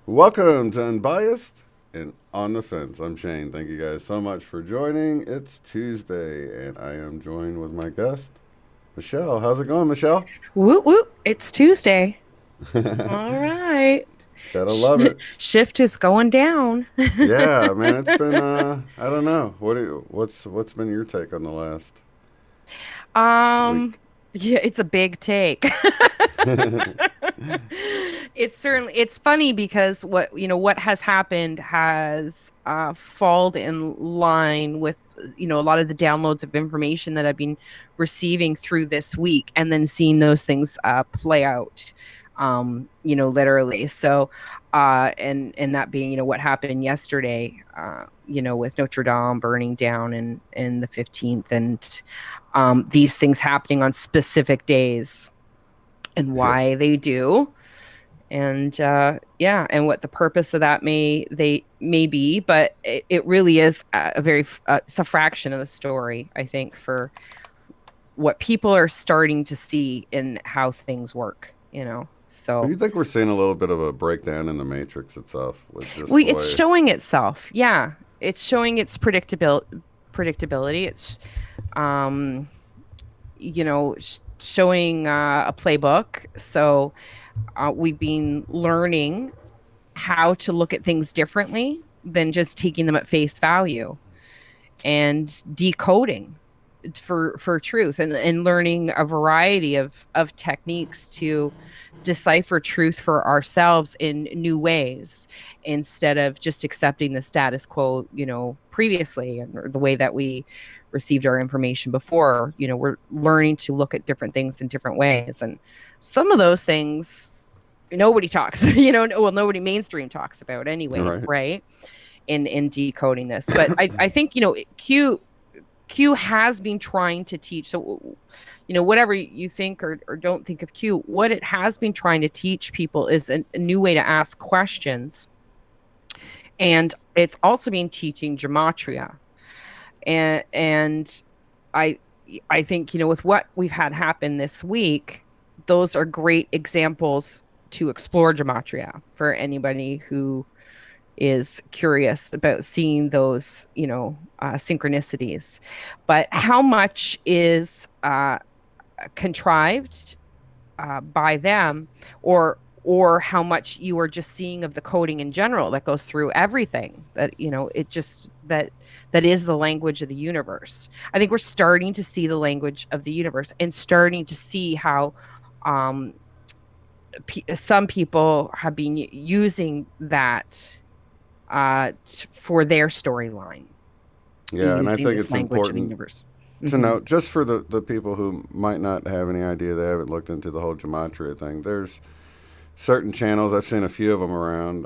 Welcome to Unbiased and On the Fence. I'm Shane. Thank you guys so much for joining. It's Tuesday, and I am joined with my guest, Michelle. How's it going, Michelle? Whoop whoop! It's Tuesday. All right. Gotta love it. Shift is going down. Yeah, man, it's been I don't know. What's been your take on the last Um, week? yeah, it's a big take. It's funny because what has happened has fallen in line with a lot of the downloads of information that I've been receiving through this week, and then seeing those things play out, literally. So and that being what happened yesterday, with Notre Dame burning down in the 15th, and these things happening on specific days, and Yeah. why they do, and and what the purpose of that may be. But it really is it's a fraction of the story, I think, for what people are starting to see in how things work. Do So you think we're seeing a little bit of a breakdown in the matrix itself with just we the it's way? showing itself. Yeah, it's showing its predictability. It's um showing a playbook. So we've been learning how to look at things differently than just taking them at face value, and decoding for truth, and learning a variety of techniques to decipher truth for ourselves in new ways, instead of just accepting the status quo previously, and or the way that we received our information before. We're learning to look at different things in different ways, and some of those things nobody talks nobody mainstream talks about anyways, Right. right? In decoding this. But I think Q has been trying to teach. So whatever you think or don't think of Q, what it has been trying to teach people is a new way to ask questions. And it's also been teaching gematria. And I think with what we've had happen this week, those are great examples to explore gematria for anybody who is curious about seeing those synchronicities. But how much is contrived by them, or how much you are just seeing of the coding in general that goes through everything, that it just that is the language of the universe. I think we're starting to see the language of the universe, and starting to see how um some people have been using that for their storyline, Yeah, and I using think this it's language of the important universe. to Hmm. note, just for the people who might not have any idea, they haven't looked into the whole gematria thing. There's certain channels, I've seen a few of them around,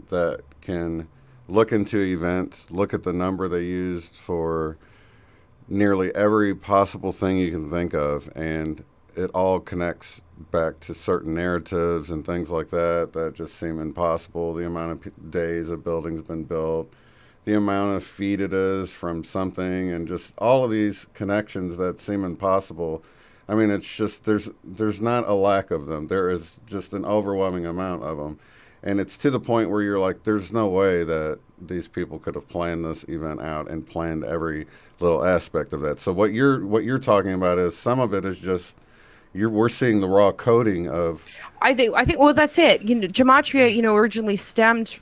that can look into events, look at the number they used for nearly every possible thing you can think of, and it all connects back to certain narratives and things like that that just seem impossible. The amount of days a building's been built, the amount of feet it is from something, and just all of these connections that seem impossible. I mean, it's just there's not a lack of them. There is just an overwhelming amount of them, and it's to the point where you're like, there's no way that these people could have planned this event out and planned every little aspect of that. So what you're talking about is some of it is just we're seeing the raw coding of I think well, that's it. Gematria originally stemmed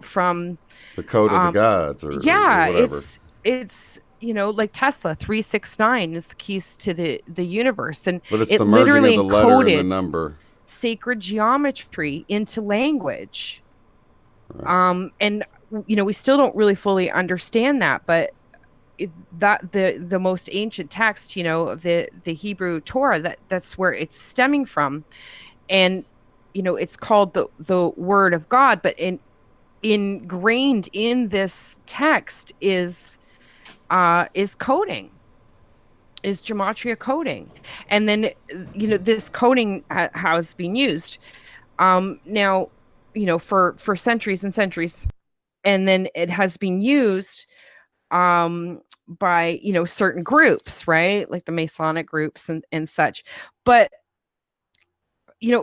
from the code of the um gods or yeah, whatever. it's like Tesla 369 is the keys to the universe, and But it's it the merging of literally the letter and the encoded number. sacred geometry into language. Right. And we still don't really fully understand that, but that the most ancient text, of the Hebrew Torah, that's where it's stemming from. And it's called the word of God, but ingrained in this text is coding, is gematria coding. And then this coding has been used now, for centuries and centuries. And then it has been used by certain groups, right, like the Masonic groups and such. But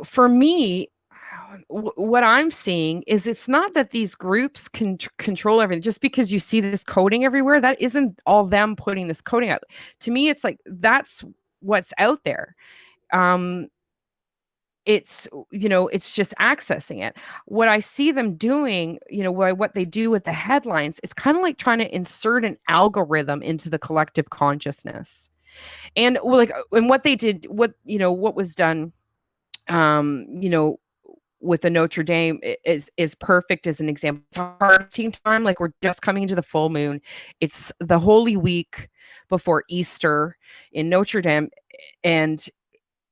for me, what I'm seeing is it's not that these groups can control everything. Just because you see this coding everywhere, that isn't all them putting this coding out. To me, it's like that's what's out there. Um, it's just accessing it. What I see them doing, what they do with the headlines, it's kind of like trying to insert an algorithm into the collective consciousness. And and what they did, what was done, um, you know, with the Notre Dame is perfect as an example. It's a harvesting time, like we're just coming into the full moon. It's the Holy Week before Easter in Notre Dame, and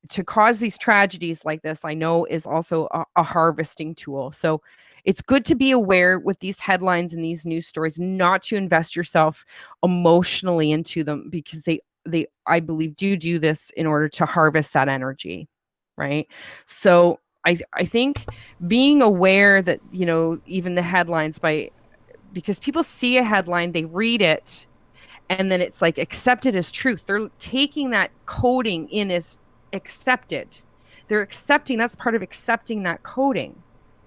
to cause these tragedies like this, I know, is also a harvesting tool. So it's good to be aware with these headlines and these news stories, not to invest yourself emotionally into them, because they I believe do this in order to harvest that energy, right? So I think being aware that even the headlines, because people see a headline, they read it, and then it's like accepted as truth. They're taking that coding in as accepted. They're accepting, that's part of accepting that coding,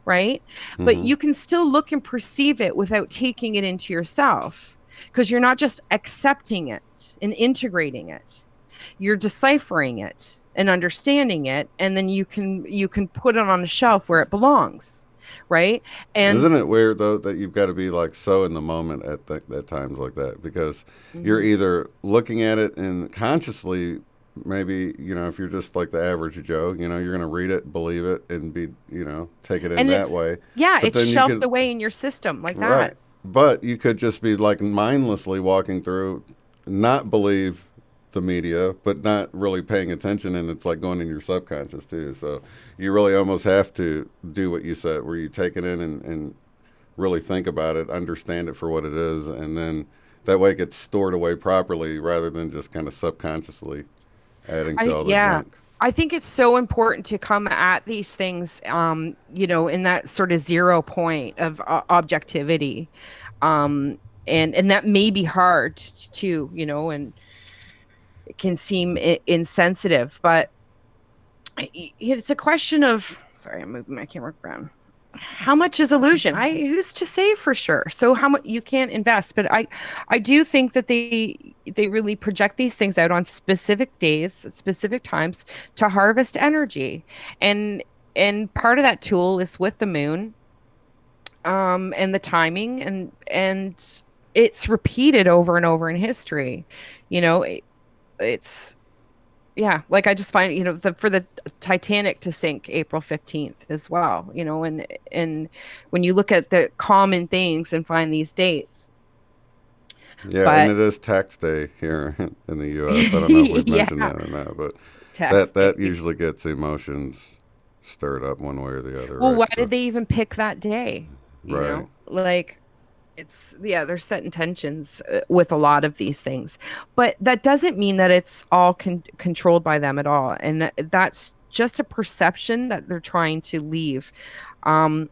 right? But Mm-hmm. you can still look and perceive it without taking it into yourself, because you're not just accepting it and integrating it. You're deciphering it and understanding it, and then you can put it on a shelf where it belongs, right? And Isn't it weird though that you've got to be like so in the moment at times like that, because you're mhm. either looking at it and consciously, maybe if you're just like the average Joe, you're gonna read it, believe it, and be take it in And that it's, way. yeah, But it's then you shelved could, away in your system like right, that. but you could just be like mindlessly walking through, not believe the media, but not really paying attention, and it's like going in your subconscious too. So you really almost have to do what you said, where you take it in and really think about it, understand it for what it is, and then that way it gets stored away properly rather than just kind of subconsciously adding to all the Yeah. junk. I think it's so important to come at these things, in that sort of zero point of objectivity. Um, and that may be hard to, and it can seem insensitive, but it's a question of, sorry, I'm moving my camera around. How much is illusion? Who's to say for sure? So how much you can't invest, but I do think that they really project these things out on specific days, specific times, to harvest energy. And and part of that tool is with the moon, and the timing, and it's repeated over and over in history. It's, yeah, like I just find, for the Titanic to sink April 15th as well, and when you look at the common things and find these dates. Yeah, and But it is tax day here in the U.S. I don't know if we've mentioned yeah, that or not, but text. that usually gets emotions stirred up one way or the other, Well, right? why So, did they even pick that day? right. Like, it's, yeah, there's set intentions with a lot of these things, but that doesn't mean that it's all controlled by them at all, and that's just a perception that they're trying to leave. um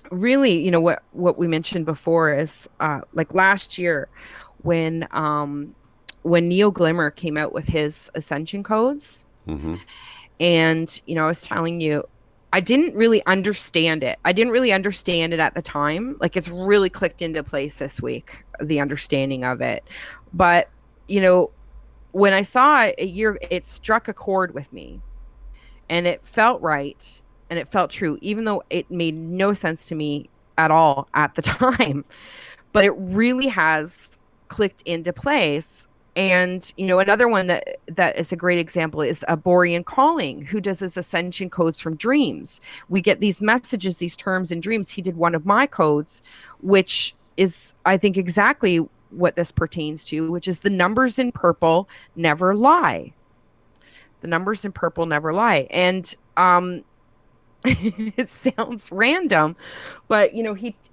Really, what we mentioned before is, like last year, when Neil Glimmer came out with his ascension codes. Mm-hmm. And I was telling you, I didn't really understand it. I didn't really understand it at the time. Like, it's really clicked into place this week, the understanding of it. But you know when I saw it, it struck a chord with me, and it felt right, and it felt true, even though it made no sense to me at all at the time. But it really has clicked into place. And another one that is a great example is a Borean calling, who does his ascension codes from dreams. We get these messages, these terms in dreams. He did one of my codes, which is, I think, exactly what this pertains to, which is the numbers in purple never lie. The numbers in purple never lie. And it sounds random, but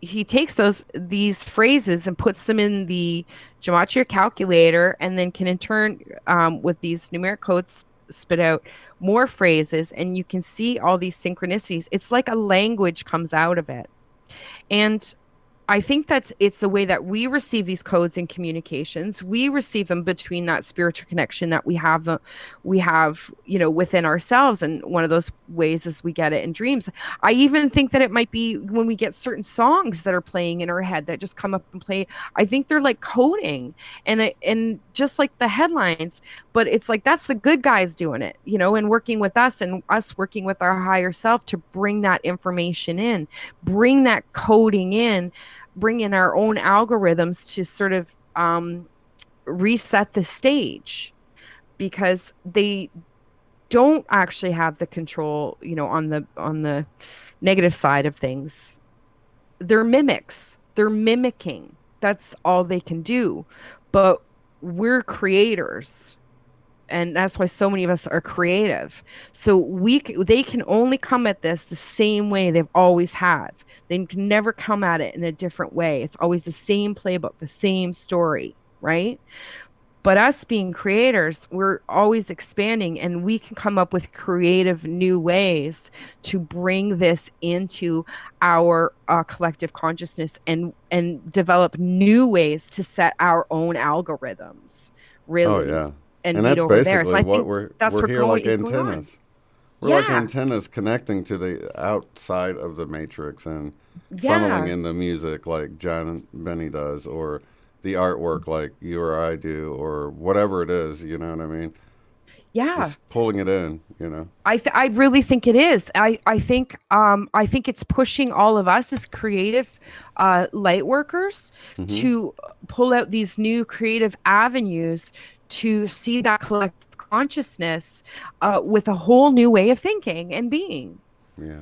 he takes these phrases and puts them in the Gematria calculator, and then can in turn, with these numeric codes, spit out more phrases, and you can see all these synchronicities. It's like a language comes out of it. And I think it's a way that we receive these codes and communications. We receive them between that spiritual connection that we have, within ourselves. And one of those ways is we get it in dreams. I even think that it might be when we get certain songs that are playing in our head that just come up and play. I think they're like coding, and just like the headlines, but it's like, that's the good guys doing it, and working with us, and us working with our higher self to bring that information in, bring that coding in, bring in our own algorithms to sort of reset the stage, because they don't actually have the control, on the negative side of things. They're mimics. They're mimicking. That's all they can do. But we're creators. And that's why so many of us are creative. So they can only come at this the same way they've always have. They can never come at it in a different way. It's always the same playbook, the same story, right? But us being creators, we're always expanding, and we can come up with creative new ways to bring this into our collective consciousness, and develop new ways to set our own algorithms. Really. Oh yeah. And that's over basically there. So I what think we're here like antennas. We're like Yeah. antennas connecting to the outside of the matrix and Yeah. funneling in the music like John and Benny does, or the artwork like you or I do, or whatever it is, you know what I mean? Yeah. Just pulling it in, I really think it is. I think it's pushing all of us as creative light workers to pull out these new creative avenues to see that collective consciousness with a whole new way of thinking and being. Yeah.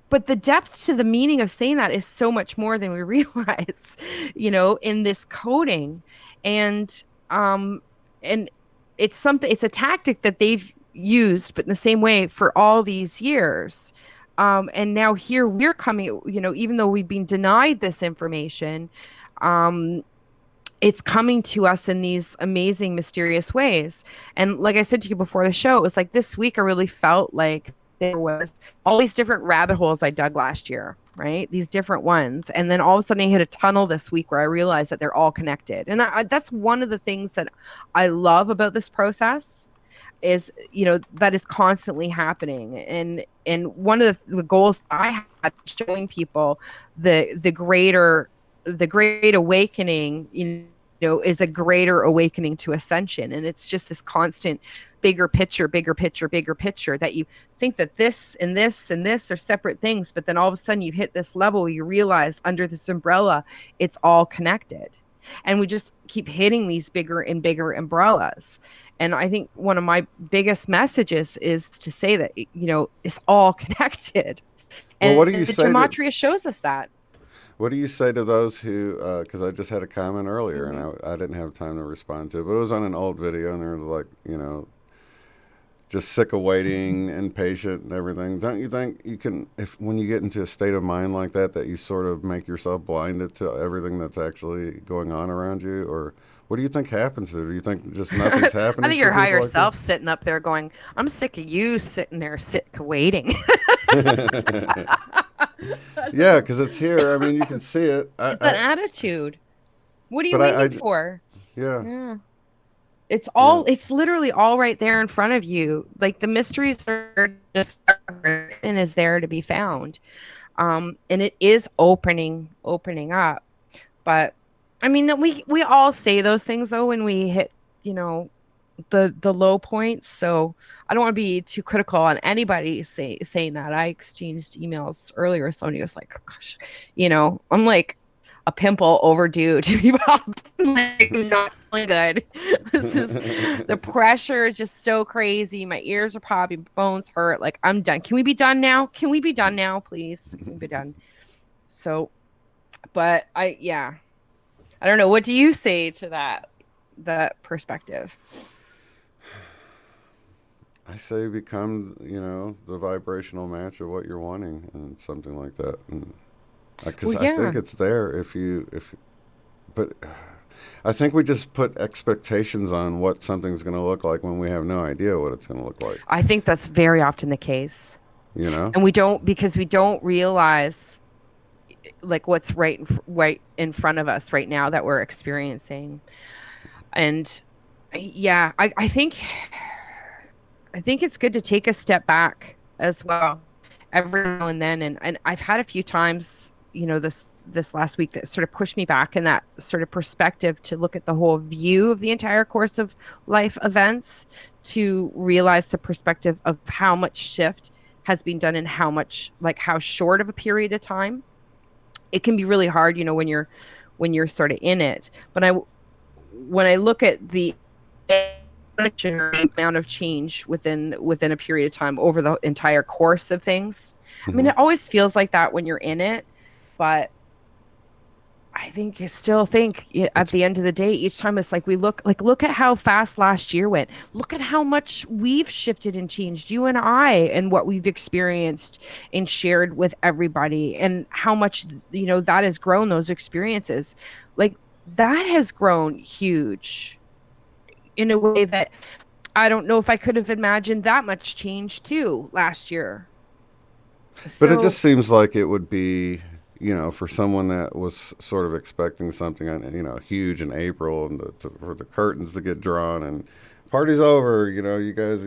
But the depth to the meaning of saying that is so much more than we realize, in this coding. And and it's a tactic that they've used, but in the same way for all these years. And now here we're coming, even though we've been denied this information, it's coming to us in these amazing, mysterious ways. And like I said to you before the show, it was like this week I really felt like there was all these different rabbit holes I dug last year, right? These different ones. And then all of a sudden I hit a tunnel this week where I realized that they're all connected. And that's one of the things that I love about this process is, that is constantly happening. And one of the goals I had, showing people the great awakening, is a greater awakening to ascension. And it's just this constant bigger picture that you think that this and this and this are separate things, but then all of a sudden you hit this level where you realize under this umbrella it's all connected. And we just keep hitting these bigger and bigger umbrellas. And I think one of my biggest messages is to say that, it's all connected. And well, what do you say Gematria shows us that. What do you say to those who, because I just had a comment earlier and I didn't have time to respond to it, but it was on an old video and they were like, just sick of waiting, impatient and everything. Don't you think you can, when you get into a state of mind like that you sort of make yourself blinded to everything that's actually going on around you? Or what do you think happens there? Do you think just nothing's happening? I think your higher self sitting up there going, I'm sick of you sitting there sick of waiting. Yeah, because it's here. I mean, you can see it. It's an attitude. What are you waiting for? Yeah. It's all, it's literally all right there in front of you. Like the mysteries are just, and is there to be found. And it is opening up. But I mean, we all say those things though, when we hit, the low points. So I don't want to be too critical on anybody saying that. I exchanged emails earlier. Somebody was like, gosh, I'm like a pimple overdue to be like, not feeling good. This is, the pressure is just so crazy. My ears are popping, bones hurt. Like, I'm done. Can we be done now? Please? Can we be done? So, but I I don't know. What do you say to that perspective? I say become, the vibrational match of what you're wanting and something like that. And because Well, I think yeah. it's there but I think we just put expectations on what something's going to look like when we have no idea what it's going to look like, I think that's very often the case. you know? And we don't, because we don't realize like what's right in front of us right now that we're experiencing. And yeah, I think it's good to take a step back as well every now and then. And I've had a few times, this last week that sort of pushed me back in that sort of perspective to look at the whole view of the entire course of life events, to realize the perspective of how much shift has been done and how short of a period of time. It can be really hard, when you're sort of in it. But when I look at the amount of change within a period of time over the entire course of things. I mean, Hmm. it always feels like that when you're in it, but I still think at It's the end of the day, each time it's like look at how fast last year went. Look at how much we've shifted and changed, you and I, and what we've experienced and shared with everybody, and how much that has grown, those experiences. Like that has grown huge in a way that I don't know if I could have imagined that much change too last year. But it So just seems like it would be, for someone that was sort of expecting something, huge in April and for the curtains to get drawn and party's over, you guys,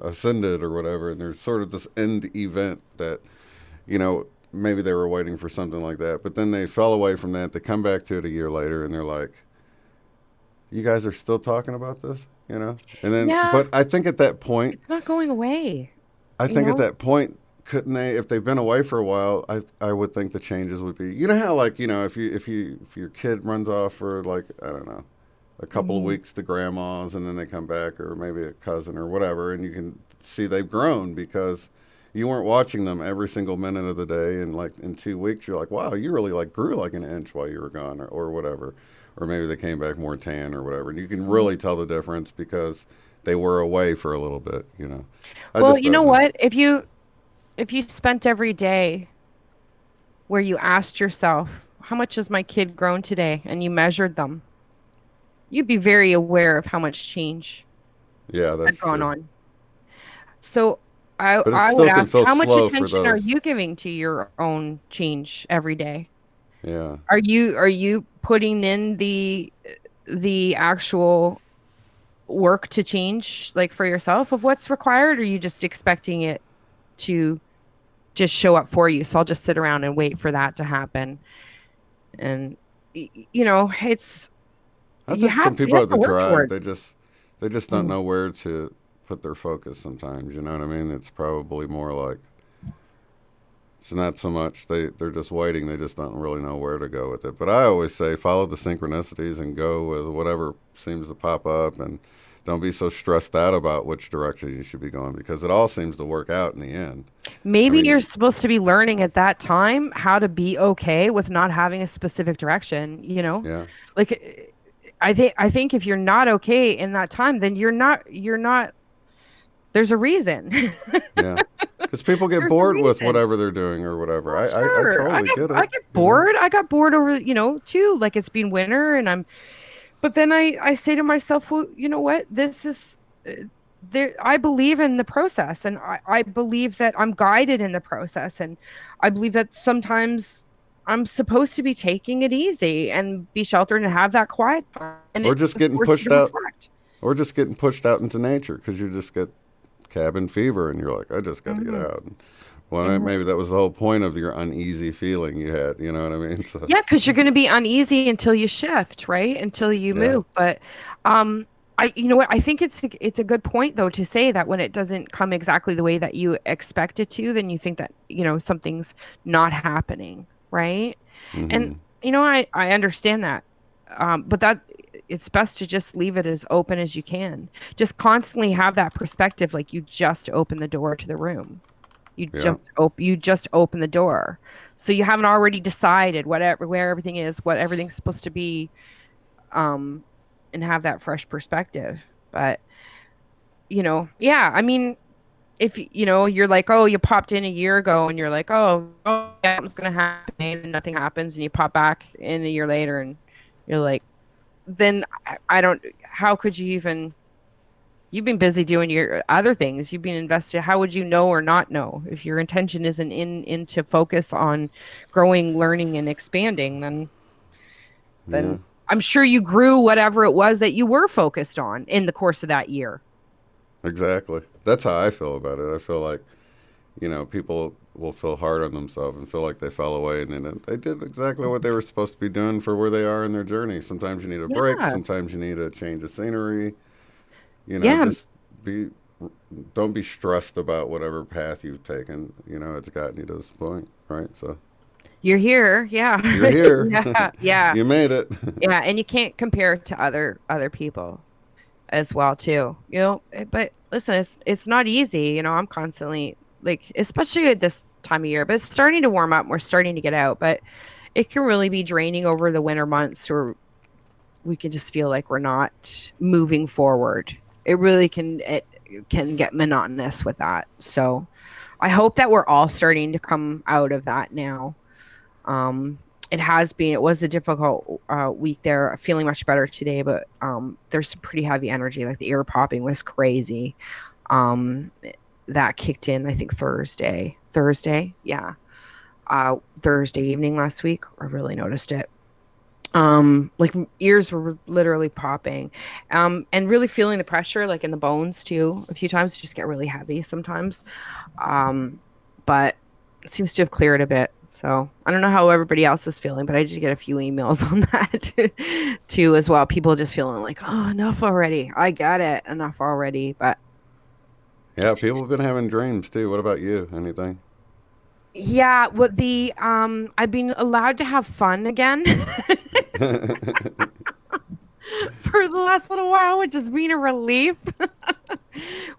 ascended or whatever. And there's sort of this end event that, maybe they were waiting for something like that. But then they fell away from that. They come back to it a year later and they're like, you guys are still talking about this, And then, yeah, but I think at that point, it's not going away, I you think at know? that point, couldn't they, if they've been away for a while, I would think the changes would be, how like, if your kid runs off for like, I don't know, a couple of Mhm. weeks to grandma's and then they come back, or maybe a cousin or whatever, and you can see they've grown because you weren't watching them every single minute of the day, and like in 2 weeks you're like, wow, you really like grew like an inch while you were gone, or whatever, or maybe they came back more tan or whatever, and you can Mhm. really tell the difference because they were away for a little bit. I Well, just you don't know know. what? If you spent every day where you asked yourself, how much has my kid grown today? And you measured them, you'd be very aware of how much change Yeah, that's had gone true. on. So I But it I would still can ask, feel how much slow for attention are those. you giving to your own change every day? Yeah. Are you putting in the actual work to change, like for yourself, of what's required, or are you just expecting it to just show up for you? So I'll just sit around and wait for that to happen. And it's I think some you people have have the to work drive. towards. They just don't Mm. know where to put their focus sometimes, you know what I mean? It's probably more like it's not so much they're just waiting, they just don't really know where to go with it. But I always say follow the synchronicities and go with whatever seems to pop up, and don't be so stressed out about which direction you should be going because it all seems to work out in the end. I Maybe you're mean, supposed to be learning at that time how to be okay with not having a specific direction. yeah. Like I think if you're not okay in that time, then you're not there's a reason. Yeah. Because people get There's a bored with reason. whatever they're doing or whatever. Well, I sure. I totally get get I it, get you know? bored. I got bored over, too. Like it's been winter and but then I say to myself, well, you know what? This is there. I believe in the process, and I believe that I'm guided in the process, and I believe that sometimes I'm supposed to be taking it easy and be sheltered and have that quiet time, and Or it just does getting force you pushed to out, reflect. or just getting pushed out into nature because you just get cabin fever and you're like, I just got to get Hmm. out. Well, Hmm. maybe that was the whole point of your uneasy feeling you had, you know what I mean? So, Yeah, because you're going to be uneasy until you shift, right? Until you yeah. move. But um, you know what? I think it's a good point though to say that when it doesn't come exactly the way that you expect it to, then you think that something's not happening, right? And Hmm. I understand that, but that it's best to just leave it as open as you can. Just constantly have that perspective, like you just open the door to the room. Yeah. You just open the door. So you haven't already decided whatever where everything is, what everything's supposed to be, um, and have that fresh perspective. But yeah, I mean, if you're like, oh, you popped in a year ago, and you're like, oh yeah, something's gonna happen, and nothing happens, and you pop back in a year later, and you're like, then I don't. How could you even? You've been busy doing your other things. You've been invested. How would you know or not know if your intention isn't into focus on growing, learning, and expanding? Then Yeah. I'm sure you grew whatever it was that you were focused on in the course of that year. Exactly. That's how I feel about it. I feel like, people will feel hard on themselves and feel like they fell away, and then they did exactly what they were supposed to be doing for where they are in their journey. Sometimes you need a break. Yeah, Sometimes you need a change of scenery. yeah. Just be, don't be stressed about whatever path you've taken. It's gotten you to this point, right? So You're here. you're Yeah, here. yeah, yeah, You made it. yeah. And you can't compare it to other people as well too. But listen, it's not easy. I'm constantly like, especially at this time of year, but it's starting to warm up. We're starting to get out, but it can really be draining over the winter months where we can just feel like we're not moving forward. It can get monotonous with that. So I hope that we're all starting to come out of that now. um it was a difficult week there. Feeling much better today, but there's some pretty heavy energy. Like the ear popping was crazy. um that kicked in, I think, Thursday, yeah. Thursday evening last week, I really noticed it. Like ears were literally popping, and really feeling the pressure like in the bones too. A few times just get really heavy sometimes. But it seems to have cleared a bit. So I don't know how everybody else is feeling, but I did get a few emails on that too as well. People just feeling like, oh, enough already. I get it, enough already. But Yeah, people have been having dreams too. What about you? Anything? yeah, what the I've been allowed to have fun again for the last little while, which has been a relief.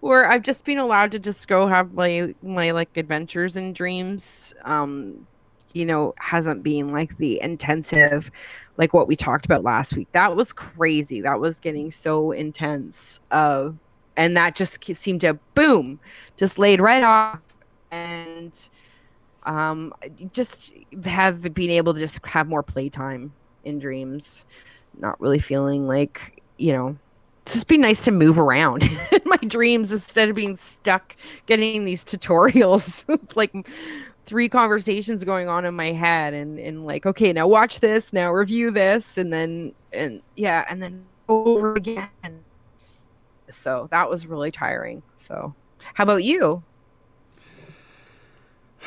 Where I've just been allowed to just go have my like adventures and dreams. Hasn't been like the intensive, like what we talked about last week. That was crazy. That was getting so intense. And that just seemed to boom, just laid right off. And just have been able to just have more playtime in dreams. Not really feeling like, it's just be nice to move around in my dreams instead of being stuck getting these tutorials, like three conversations going on in my head, and like, okay, now watch this, now review this, and then over again. So that was really tiring. So how about you?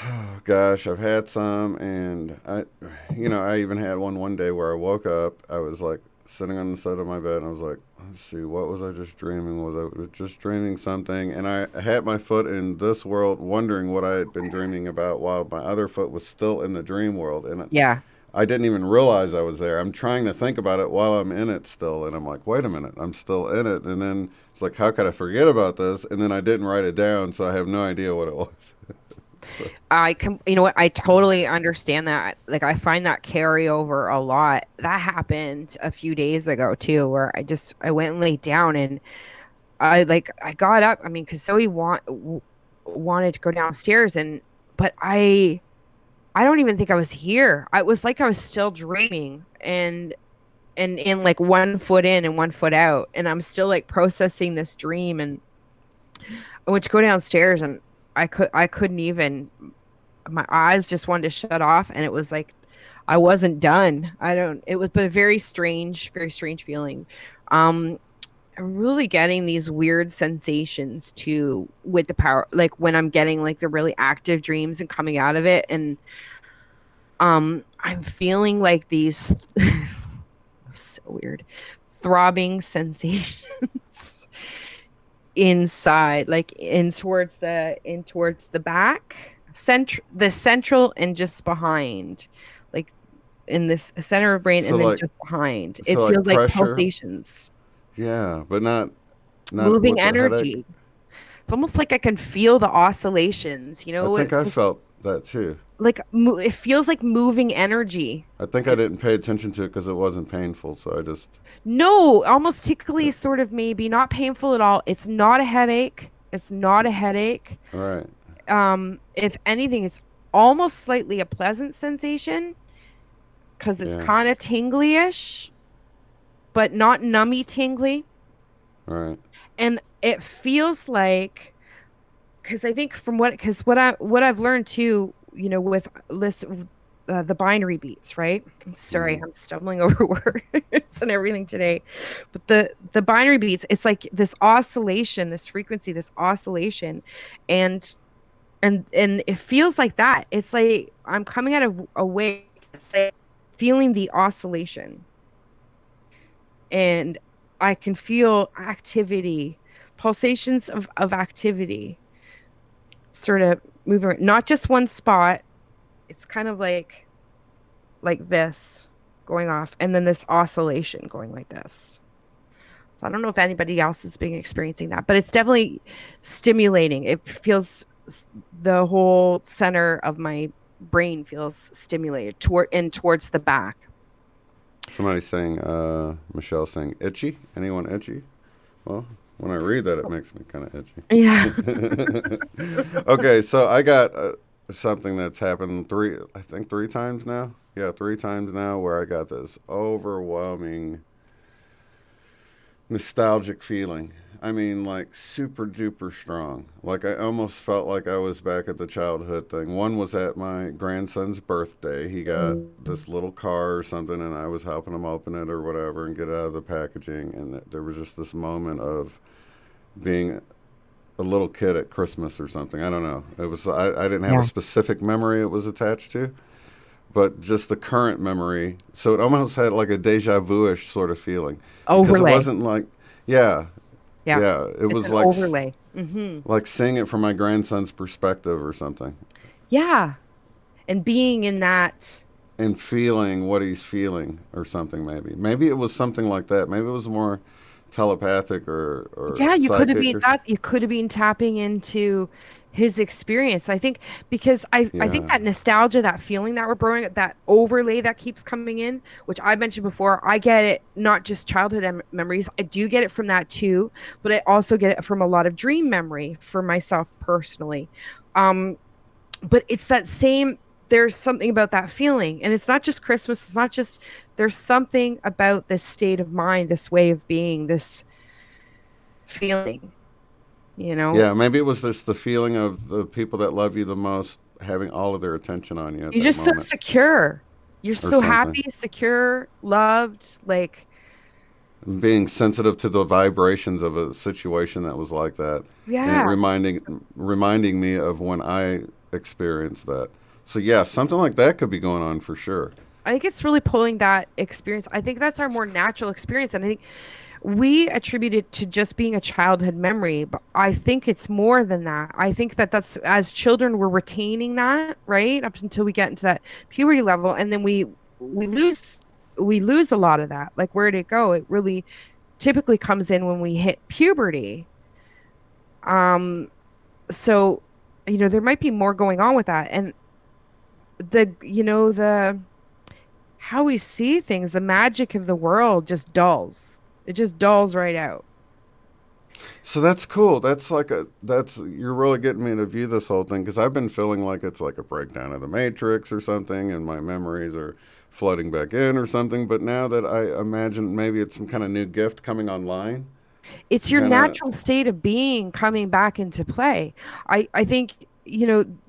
Oh, gosh, I've had some, and I even had one day where I woke up. I was like sitting on the side of my bed, and I was like, let's see, what was I just dreaming? Was I just dreaming something? And I had my foot in this world, wondering what I had been dreaming about, while my other foot was still in the dream world, and Yeah. I didn't even realize I was there. I'm trying to think about it while I'm in it still, and I'm like, wait a minute, I'm still in it. And then it's like, how could I forget about this? And then I didn't write it down, so I have no idea what it was. You know what? I totally understand that. Like, I find that carry over a lot. That happened a few days ago too, where I went and laid down, and I got up. I mean, because Zoe wanted to go downstairs, but I don't even think I was here. I was like I was still dreaming, and in like one foot in and one foot out, and I'm still like processing this dream, and I went to go downstairs, and I couldn't even. My eyes just wanted to shut off, and it was like I wasn't done. I don't. It was a very strange feeling. Um, I'm really getting these weird sensations too with the power, like when I'm getting like the really active dreams and coming out of it, and I'm feeling like these so weird throbbing sensations inside, like in towards the back, the central, and just behind, like in this center of brain, So and then like, just behind. It so like feels like pressure, pulsations, yeah, but not moving with the headache. energy. It's almost like I can feel the oscillations, I think I felt that too. it feels like moving energy. I think I didn't pay attention to it because it wasn't painful, so I just. No, almost tickly, sort of, maybe not painful at all. It's not a headache. It's not a headache. All right. If anything, it's almost slightly a pleasant sensation because it's Yeah. kind of tingly-ish, but not nummy tingly. All right. And it feels like, because I think from what I've learned too, with the binary beats, right? Sorry, Mm-hmm. I'm stumbling over words and everything today. But the binary beats, it's like this oscillation, this frequency, this oscillation, and and it feels like that. It's like I'm coming out of a wave, it's like feeling the oscillation, and I can feel activity, pulsations of activity, sort of moving, not just one spot. It's kind of like this going off, and then this oscillation going like this. So I don't know if anybody else has been experiencing that, but it's definitely stimulating. It feels, the whole center of my brain feels stimulated towards the back. Somebody's saying, Michelle saying, itchy? Anyone itchy? Well, when I read that, it makes me kind of Yeah. itchy. Okay, so I got something that's happened I think three times now. Yeah, three times now where I got this overwhelming nostalgic feeling. I mean, like super duper strong. Like I almost felt like I was back at the childhood thing. One was at my grandson's birthday. He got this little car or something, and I was helping him open it or whatever and get it out of the packaging. And there was just this moment of being a little kid at Christmas or something. I don't know. It was I didn't have a Yeah. specific memory it was attached to, but just the current memory. So it almost had like a deja vu-ish sort of feeling because it Overlay. wasn't like, yeah, Yeah. yeah, it It's was an like overlay. like seeing it from my grandson's perspective or something, Yeah. And being in that. and feeling what he's feeling or something. Maybe it was something like that. Maybe it was more telepathic or Yeah, you could have psychic been or that. You could have been tapping into his experience. I think, because I think yeah. that nostalgia, that feeling that we're growing, that overlay that keeps coming in, which I mentioned before, I get it not just childhood memories. I do get it from that too, but I also get it from a lot of dream memory for myself personally. Um, but it's that same. There's something about that feeling, and it's not just Christmas. It's not just. There's something about this state of mind, this way of being, this feeling, you know Yeah, maybe it was just the feeling of the people that love you the most having all of their attention on you at you're that just so moment secure, you're or so something. happy, secure, loved, like, Being sensitive to the vibrations of a situation that was like that, and it yeah. reminding me of when I experienced that. So yeah, something like that could be going on for sure. I think it's really pulling that experience. I think that's our more natural experience, and I think we attribute it to just being a childhood memory, but I think it's more than that. I think that that's, as children, we're retaining that, right, up until we get into that puberty level, and then we lose we lose a lot of that. Like, where did it go? It really typically comes in when we hit puberty. um so, there might be more going on with that, and the how we see things, the magic of the world just dulls. It just dulls right out. So that's cool. That's like that's you're really getting me to view this whole thing because I've been feeling like it's like a breakdown of the Matrix or something, and my memories are flooding back in or something. But now that I imagine maybe it's some kind of new gift coming online It's to your kind of. natural state of being coming back into play. I think,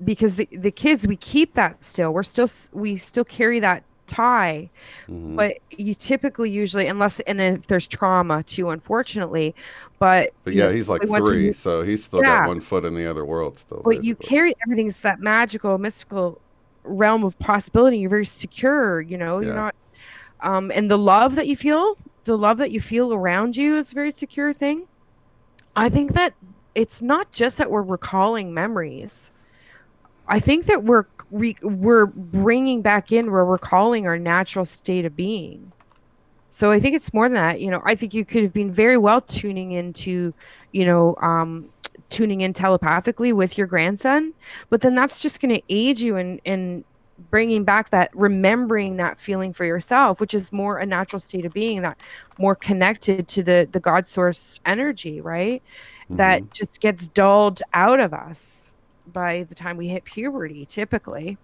because the kids, we keep that still. We still carry that tie, Hmm. but you typically, usually, unless, and if there's trauma too, unfortunately, but But yeah, he's like typically once three, we, so he's still got yeah, one foot in the other world still, but you basically. carry, everything's that magical, mystical realm of possibility. You're very secure, you're Yeah. not, and the love that you feel around you is a very secure thing. I think that it's not just that we're recalling memories. I think that we're bringing back in, we're recalling our natural state of being. So I think it's more than that. I think you could have been very well tuning into, you know, um, tuning in telepathically with your grandson, but then that's just going to aid you in bringing back that, remembering that feeling for yourself, which is more a natural state of being, that more connected to the God source energy, right? That just gets dulled out of us by the time we hit puberty, typically,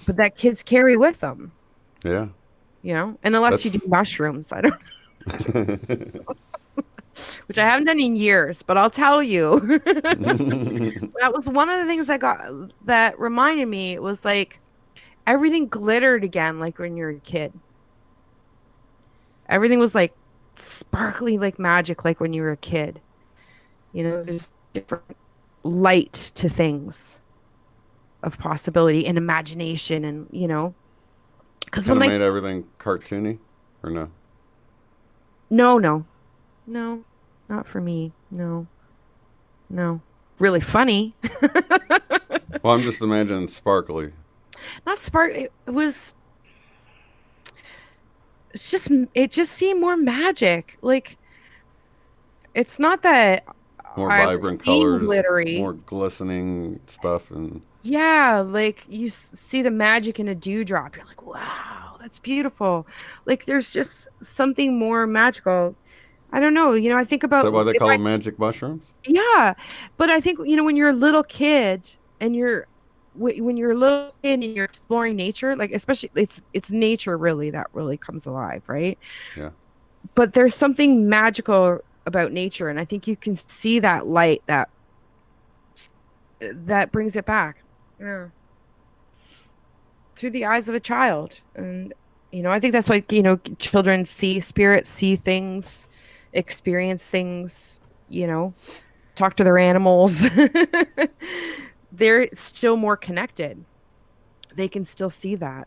but that kids carry with them. Yeah. And unless you That's do mushrooms, I don't which I haven't done in years, but I'll tell you. That was one of the things that reminded me. It was like everything glittered again, like when you're a kid. Everything was like sparkly, like magic, like when you were a kid. There's different light to things of possibility and imagination, and because kind when of I made everything cartoony, or no? no, not for me. No, really funny. Well, I'm just imagining sparkly. Not spark. It just seemed more magic. Like, it's not that More I was vibrant seeing colors, glittery. more glistening stuff, and Yeah, like you see the magic in a dewdrop. You're like, wow, that's beautiful. Like, there's just something more magical. I don't know. I think is about that why they if call I, them magic mushrooms? yeah, but I think, when you're a little kid and when you're a little kid and you're exploring nature, like, especially it's nature really that really comes alive, right? Yeah. But there's something magical about nature, and I think you can see that light that brings it back. Yeah. Through the eyes of a child. And I think that's why children see spirits, see things, experience things, you know talk to their animals. They're still more connected. They can still see that.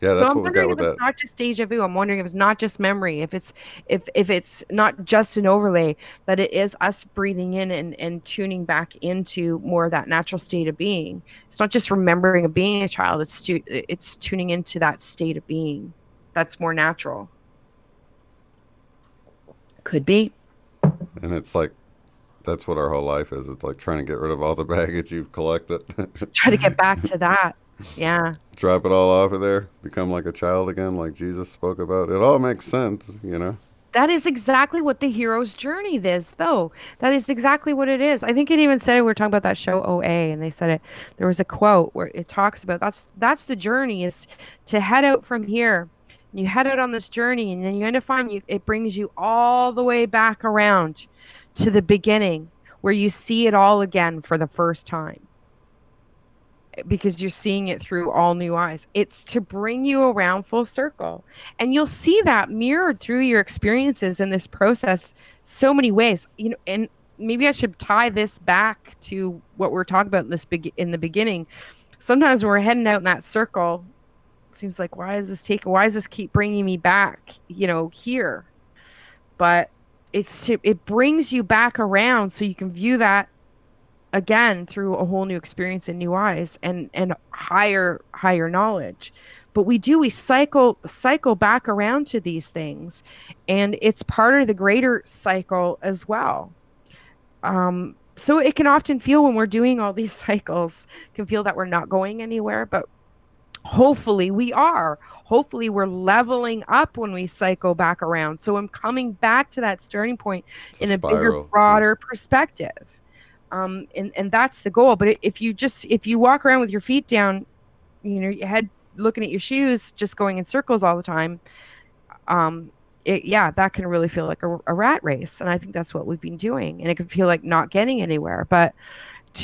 Yeah, So that's I'm what we got wondering if with it's that. not just deja vu. I'm wondering if it's not just memory, if it's not just an overlay, that it is us breathing in and tuning back into more of that natural state of being. It's not just remembering of being a child, it's tuning into that state of being that's more natural. Could be. And it's like, that's what our whole life is. It's like trying to get rid of all the baggage you've collected. Try to get back to that. Yeah. Drop it all off of there, become like a child again, like Jesus spoke about. It all makes sense. That is exactly what the hero's journey is, though. That is exactly what it is. I think it even said it. We were talking about that show OA, and they said it. There was a quote where it talks about that's the journey, is to head out from here. And you head out on this journey, and then you end up finding it brings you all the way back around to the beginning, where you see it all again for the first time, because you're seeing it through all new eyes. It's to bring you around full circle. And you'll see that mirrored through your experiences in this process so many ways. And maybe I should tie this back to what we're talking about in the beginning. Sometimes when we're heading out in that circle, it seems like, why does this keep bringing me back, here? But it brings you back around so you can view that again through a whole new experience and new eyes, and higher knowledge. But we cycle back around to these things, and it's part of the greater cycle as well. So it can often feel, when we're doing all these cycles, can feel that we're not going anywhere, but hopefully we're leveling up when we cycle back around. So I'm coming back to that starting point It's a in a bigger, spiral. Yeah. broader perspective. And that's the goal. But if you walk around with your feet down, your head looking at your shoes, just going in circles all the time, that can really feel like a rat race. And I think that's what we've been doing, and it can feel like not getting anywhere. But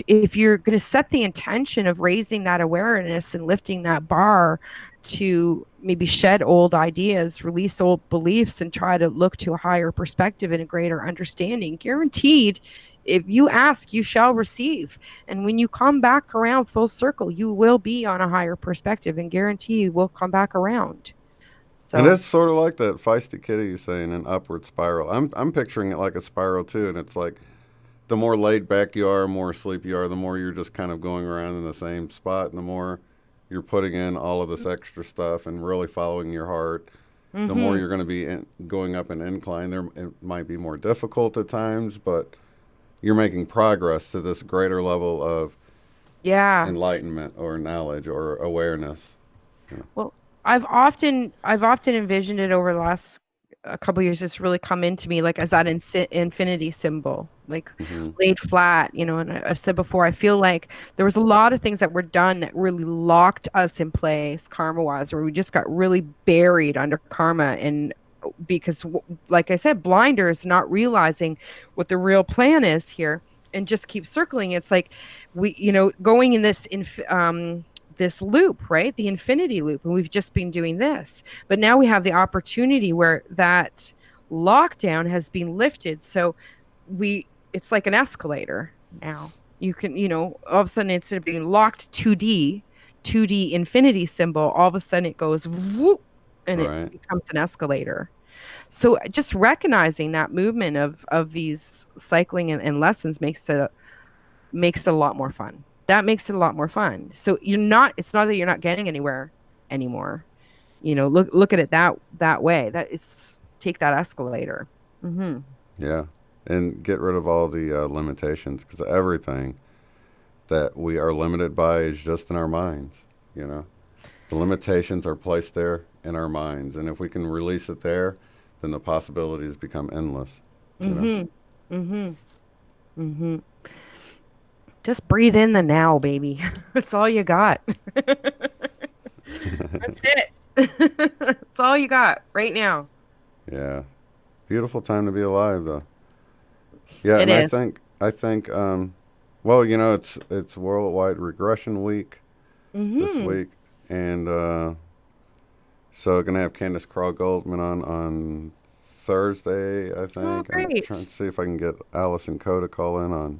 if you're going to set the intention of raising that awareness and lifting that bar to maybe shed old ideas, release old beliefs, and try to look to a higher perspective and a greater understanding, guaranteed, if you ask, you shall receive. And when you come back around full circle, you will be on a higher perspective, and guarantee you will come back around. And So it's sort of like that feisty kitty you saying, an upward spiral. I'm picturing it like a spiral too, and it's like the more laid back you are, more asleep you are, the more you're just kind of going around in the same spot, and the more you're putting in all of this extra stuff and really following your heart, the more you're going to be going up an incline. It might be more difficult at times, but you're making progress to this greater level of Yeah. enlightenment or knowledge or awareness. You know? Well, I've often envisioned it over the last a couple years. It's really come into me like as that infinity symbol, like Mm-hmm. laid flat, you know. And I've said before, I feel like there was a lot of things that were done that really locked us in place karma wise, where we just got really buried under karma and because like I said, blinders, not realizing what the real plan is here and just keep circling. It's like we, going in this loop, right? The infinity loop. And we've just been doing this. But now we have the opportunity where that lockdown has been lifted. So it's like an escalator now. You can, all of a sudden instead of being locked 2D infinity symbol, all of a sudden it goes whoop and it Right. becomes an escalator. So just recognizing that movement of these cycling and lessons makes it a lot more fun. That makes it a lot more fun. So it's not that you're not getting anywhere anymore. Look at it that way. That is take that escalator. Mm-hmm. Yeah. And get rid of all the limitations, because everything that we are limited by is just in our minds. You know, the limitations are placed there in our minds, and if we can release it there, then the possibilities become endless. You know. Mm-hmm. Mm-hmm. Mm-hmm. Just breathe in the now, baby. That's all you got. That's it. That's all you got right now. Yeah. Beautiful time to be alive, though. Yeah, It and I is. think I think well, you know, it's Worldwide Regression Week this Mm-hmm. week, and so gonna have Candace Craw Goldman on Thursday. I Oh, think I'm trying great. to see if I can get Allison Coe to call in on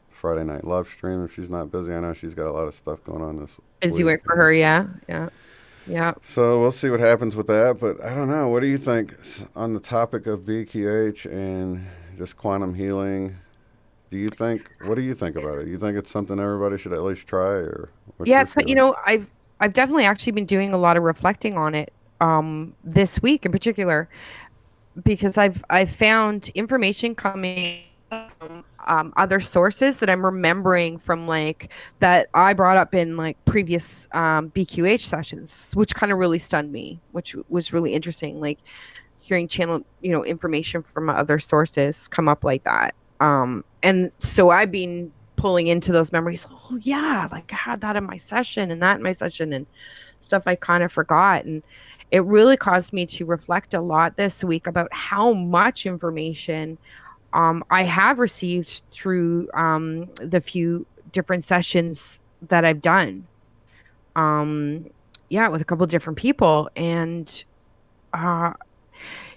Friday night live stream if she's not busy. I know she's got a lot of stuff going on this Busy week. work for her. Yeah. Yeah. Yeah. So we'll see what happens with that. But I don't know. What do you think on the topic of BQH and just quantum healing? What do you think about it? You think it's something everybody should at least try, or what's Yeah, your it's but feeling? I've definitely actually been doing a lot of reflecting on it this week in particular because I've found information coming from other sources that I'm remembering from like that I brought up in like previous BQH sessions, which kind of really stunned me, which was really interesting. Like hearing channel, information from other sources come up like that. And so I've been pulling into those memories. Oh yeah, like I had that in my session and that in my session and stuff I kind of forgot. And it really caused me to reflect a lot this week about how much information I have received through the few different sessions that I've done. Um, yeah, with a couple different people. And uh,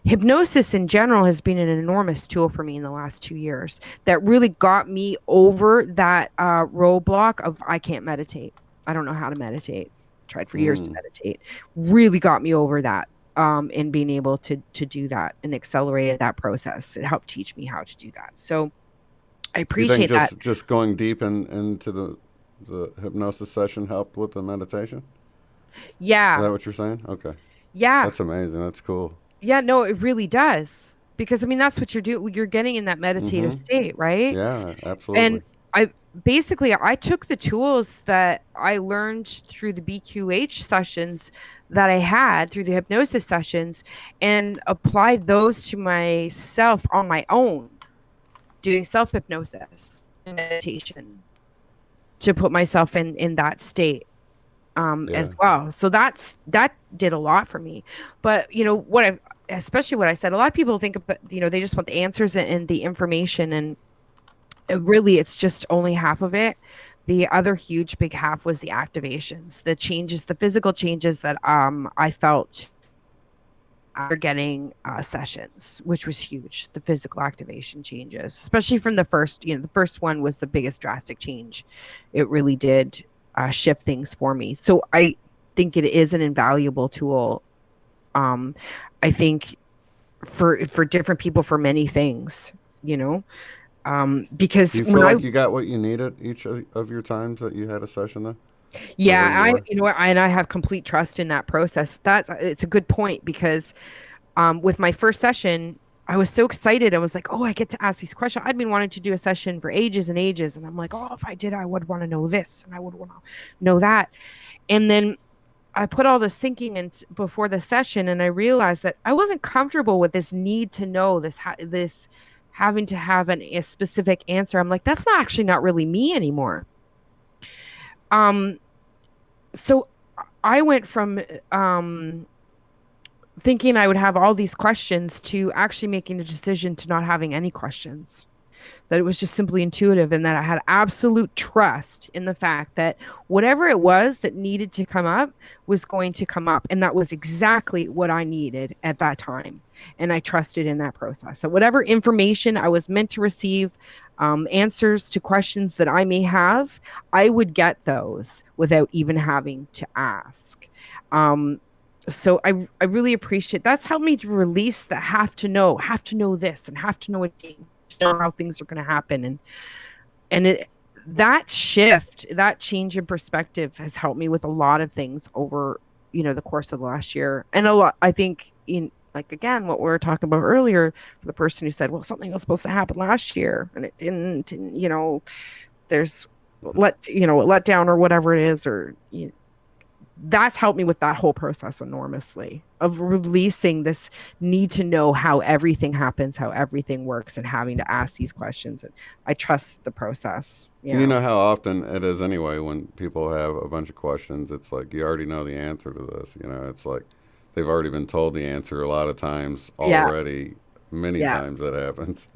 hypnosis in general has been an enormous tool for me in the last 2 years that really got me over that roadblock of I can't meditate. I don't know how to meditate. Tried for years to Mm. meditate. Really got me over that and being able to do that and accelerated that process. It helped teach me how to do that. So I You think appreciate that. just going deep into the hypnosis session helped with the meditation? Is Yeah. that what you're saying? Okay, Yeah. that's amazing. That's cool. Yeah, no, it really does. Because I mean that's what you're doing. You're getting in that meditative Mm-hmm. state, right? Yeah, absolutely. And I took the tools that I learned through the BQH sessions that I had through the hypnosis sessions and applied those to myself on my own, doing self hypnosis and meditation to put myself in that state as Yeah. well. So that did a lot for me. But especially what I said, a lot of people think about, they just want the answers and the information and really it's just only half of it. The other huge big half was the activations, the changes, the physical changes that I felt after getting sessions, which was huge. The physical activation changes, especially from the first one was the biggest drastic change. It really did shift things for me. So I think it is an invaluable tool. um I think for different people for many things, you know Do because you when feel I like you got what you needed each of your times that you had a session there, or where Yeah, you were? and I have complete trust in that process. It's a good point because with my first session, I was so excited. I was like, oh, I get to ask these questions. I'd been wanting to do a session for ages and ages. And I'm like, oh, if I did, I would want to know this and I would want to know that. And then I put all this thinking in before the session, and I realized that I wasn't comfortable with this need to know this having to have a specific answer. I'm like, that's not actually not really me anymore. So I went from thinking I would have all these questions to actually making a decision to not having any questions. That it was just simply intuitive, and that I had absolute trust in the fact that whatever it was that needed to come up was going to come up. And that was exactly what I needed at that time. And I trusted in that process. So whatever information I was meant to receive, answers to questions that I may have, I would get those without even having to ask. So I really appreciate that's helped me to release the have to know this and have to know a date, know how things are going to happen. And that shift, that change in perspective has helped me with a lot of things over, the course of the last year. And a lot, I think, in like, again, what we were talking about earlier, for the person who said, well, something was supposed to happen last year and it didn't, and there's let down or whatever it is, or that's helped me with that whole process enormously, of releasing this need to know how everything happens, how everything works, and having to ask these questions. And I trust the process. And you know how often it is anyway when people have a bunch of questions. It's like you already know the answer to this. It's like they've already been told the answer a lot of times already. Yeah. Many times that happens.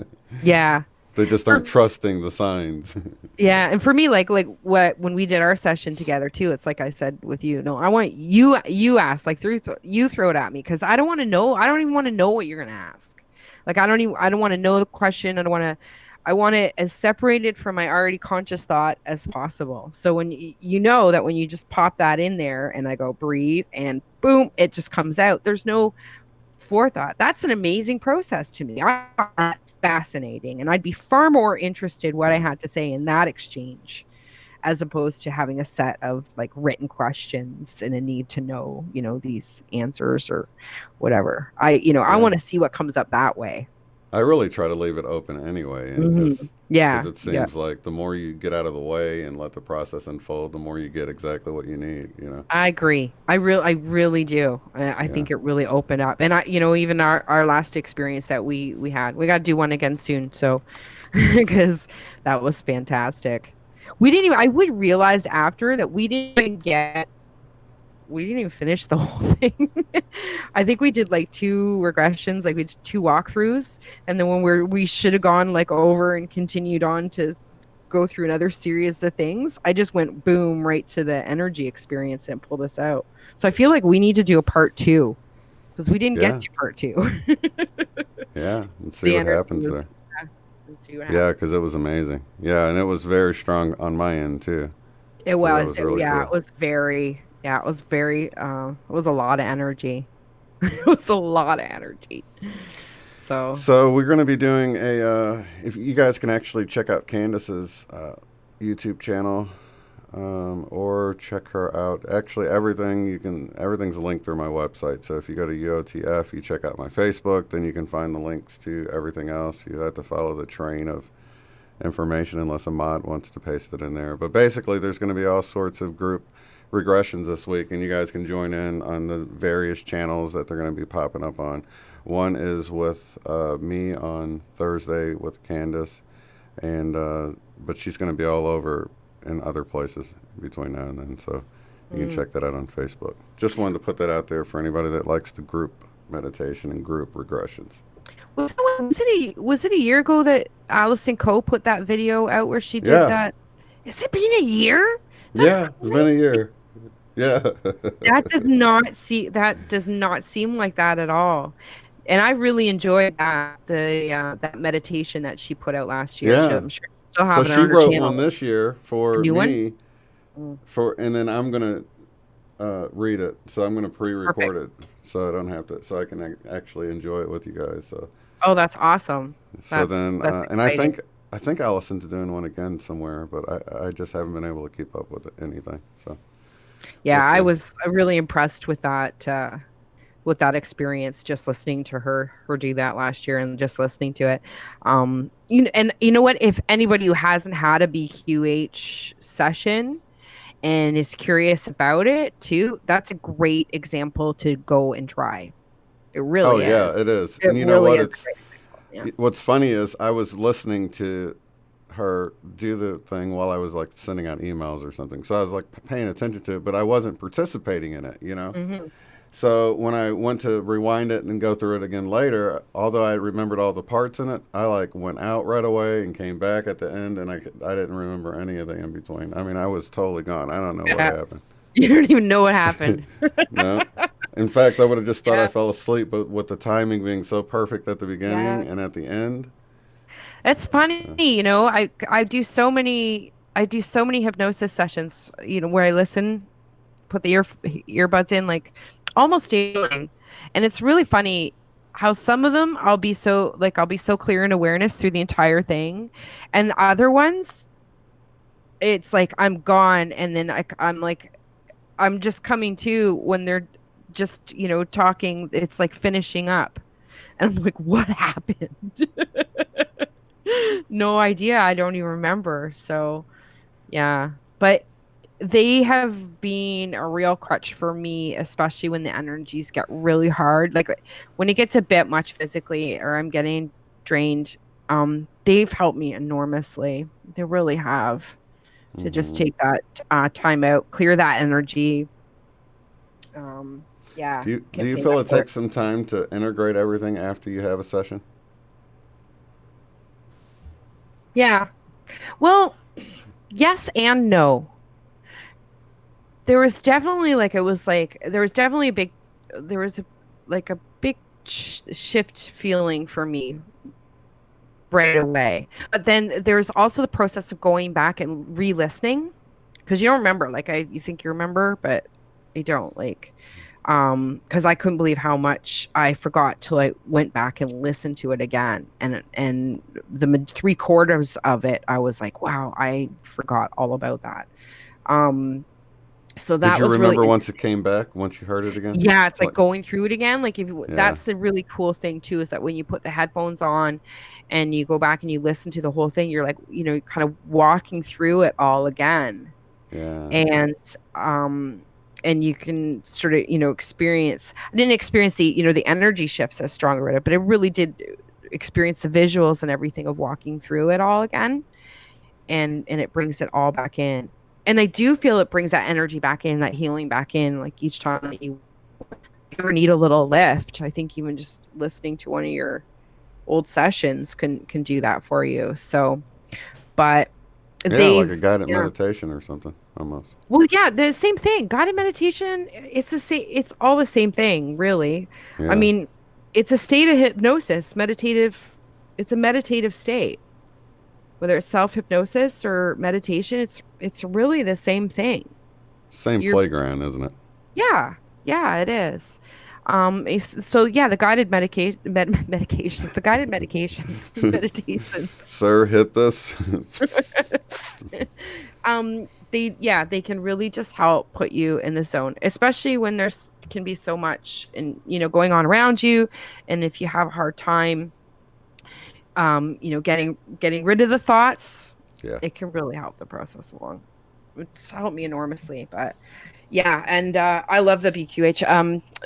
Yeah. They just aren't trusting the signs. Yeah, and for me, like when we did our session together too, it's like I said with you. No, I want you ask, like you throw it at me, because I don't want to know. I don't even want to know what you're gonna ask. Like I don't want to know the question. I want it as separated from my already conscious thought as possible. So when that when you just pop that in there and I go breathe and boom, it just comes out. There's no forethought. That's an amazing process to me. I find that fascinating, and I'd be far more interested what I had to say in that exchange, as opposed to having a set of like written questions and a need to know, these answers or whatever. I want to see what comes up that way. I really try to leave it open anyway, and just because it seems like the more you get out of the way and let the process unfold, the more you get exactly what you need. I agree. I really do. I think it really opened up, and even our last experience that we had, we got to do one again soon. So, because that was fantastic. I would realized after that we didn't even finish the whole thing. I think we did like 2 regressions, like we did 2 walkthroughs. And then when we should have gone like over and continued on to go through another series of things, I just went boom right to the energy experience and pulled us out. So I feel like we need to do a part 2, because we didn't get to part 2. Yeah, and see what happens there. Yeah, because it was amazing. Yeah, and it was very strong on my end too. It was really cool. It was very... Yeah, it was it was a lot of energy. It was a lot of energy. So we're going to be doing if you guys can actually check out Candace's YouTube channel, or check her out. Actually, everything's linked through my website. So if you go to UOTF, you check out my Facebook, then you can find the links to everything else. You have to follow the train of information unless a mod wants to paste it in there. But basically, there's going to be all sorts of group regressions this week, and you guys can join in on the various channels that they're going to be popping up on. One is with me on Thursday with Candace, and but she's going to be all over in other places between now and then, so you can check that out on Facebook. Just wanted to put that out there for anybody that likes the group meditation and group regressions. Was it a year ago that Alison Coe put that video out where she did that? Has it been a year? That's it's been a year. Yeah. That does not seem like that at all. And I really enjoyed that that meditation that she put out last year. Yeah. I'm sure still have it on her channel. So she wrote one this year for me. And then I'm gonna read it. So I'm gonna pre-record it, so I don't have to. So I can actually enjoy it with you guys. So. Oh, that's awesome. So then, and I think Allison's doing one again somewhere, but I just haven't been able to keep up with anything. So. Yeah, I was really impressed with that with that experience, just listening to her do that last year and just listening to it. And you know what? If anybody who hasn't had a BQH session and is curious about it too, that's a great example to go and try. It Oh really yeah, is. it is. It And you know really what? is a It's great example. Yeah. what's funny is I was listening to her do the thing while I was like sending out emails or something. So I was like paying attention to it, but I wasn't participating in it, you know? Hmm. So when I went to rewind it and go through it again later, although I remembered all the parts in it, I like went out right away and came back at the end, and I didn't remember any of the in between. I mean, I was totally gone. I don't know what Yeah. happened. You don't even know what happened. No. In fact, I would have just thought I Yeah. fell asleep, but with the timing being so perfect at the Yeah. beginning and at the end. It's funny, uh, I do so many hypnosis sessions, where I listen, put the earbuds in like almost daily. And it's really funny how some of them I'll be so clear in awareness through the entire thing. And other ones, it's like I'm gone and then I'm like I'm just coming to when they're just, talking, it's like finishing up. And I'm like, what happened? No idea. I don't even remember. So, yeah. But they have been a real crutch for me, especially when the energies get really hard. Like when it gets a bit much physically or I'm getting drained, they've helped me enormously. They really have to just mhm. take that time out, clear that energy. Um, yeah, Do can't you say feel enough it for it. takes some time to integrate everything after you have a session? Yeah. Well, yes and no. There was definitely like it was like there was definitely a big there was a like a big shift feeling for me right away. But then there's also the process of going back and re-listening because you don't remember. Like you think you remember, but you don't. Like because I couldn't believe how much I forgot till I went back and listened to it again. And the 3/4 of it, I was like, wow, I forgot all about that. Um so Did that you was really remember once it interesting. came back, once you heard it again? Yeah, it's like Like, going through it again. Like if you, yeah, that's the really cool thing too, is that when you put the headphones on and you go back and you listen to the whole thing, you're like, kind of walking through it all again. yeah. And um and you can sort of, experience I didn't experience the energy shifts as strong about it, but I really did experience the visuals and everything of walking through it all again. And it brings it all back in. And I do feel it brings that energy back in, that healing back in, like each time that you ever need a little lift. I think even just listening to one of your old sessions can do that for you. So, but Yeah, like a they've guided yeah. meditation or something, almost. Well, yeah, the same thing. Guided meditation, it's the same, it's all the same thing, really. I Yeah. mean, it's a state of hypnosis, meditative, it's a meditative state. Whether it's self-hypnosis or meditation, it's really the same thing. Same You're playground, isn't it? Yeah, yeah, it is. So yeah, the guided medications, the guided medications, meditations. Sir, hit this. They can really just help put you in the zone, especially when there's can be so much and going on around you, and if you have a hard time, getting rid of the thoughts, Yeah, it can really help the process along. It's helped me enormously, but yeah, and I love the BQH.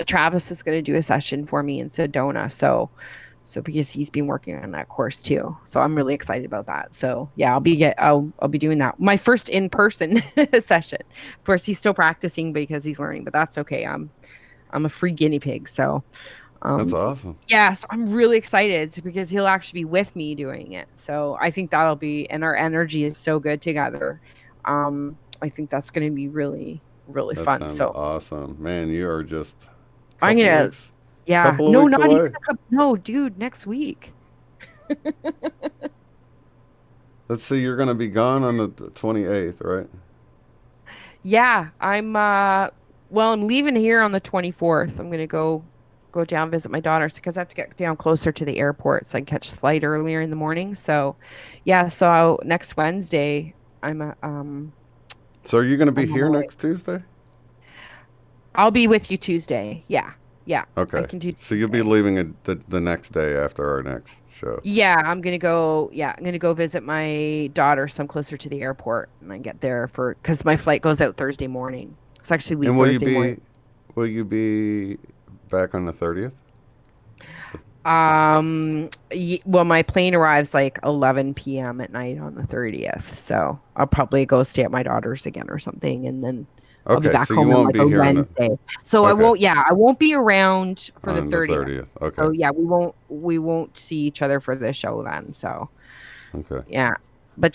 Travis is going to do a session for me in Sedona, so because he's been working on that course too, so I'm really excited about that. So yeah, I'll be doing that. My first in person session. Of course, he's still practicing because he's learning, but that's okay. I'm a free guinea pig, so that's um, awesome. yeah, so I'm really excited because he'll actually be with me doing it. So I think that'll be, and our energy is so good together. I think that's going to be really, really That fun. sounds So awesome. Man, you are just I'm couple gonna, weeks yeah, couple of no, weeks not even away. a couple, no, dude, next week. Let's see, you're going to be gone on the 28th, right? Yeah, well, I'm leaving here on the 24th. I'm gonna go down visit my daughters because I have to get down closer to the airport so I can catch the flight earlier in the morning. So, yeah, so next Wednesday I'm So are you going to be I'm on here my way. next Tuesday? I'll be with you Tuesday. Yeah. Yeah. I Okay. can do So you'll be Tuesday. leaving the next day after our next show. Yeah, I'm gonna go. Yeah, I'm gonna go visit my daughter, so I'm closer to the airport, and I get there for because my flight goes out Thursday morning. So I actually leave And Thursday morning. will you be back on the 30th? Well, my plane arrives like 11 p.m. at night on the 30th, so I'll probably go stay at my daughter's again or something, and then I'll be Okay, back so you home on won't like be a here on the Wednesday. So I okay won't. Yeah, I won't be around for the on the 30th. 30th. Okay, So yeah, we won't see each other for the show then. So okay. yeah, but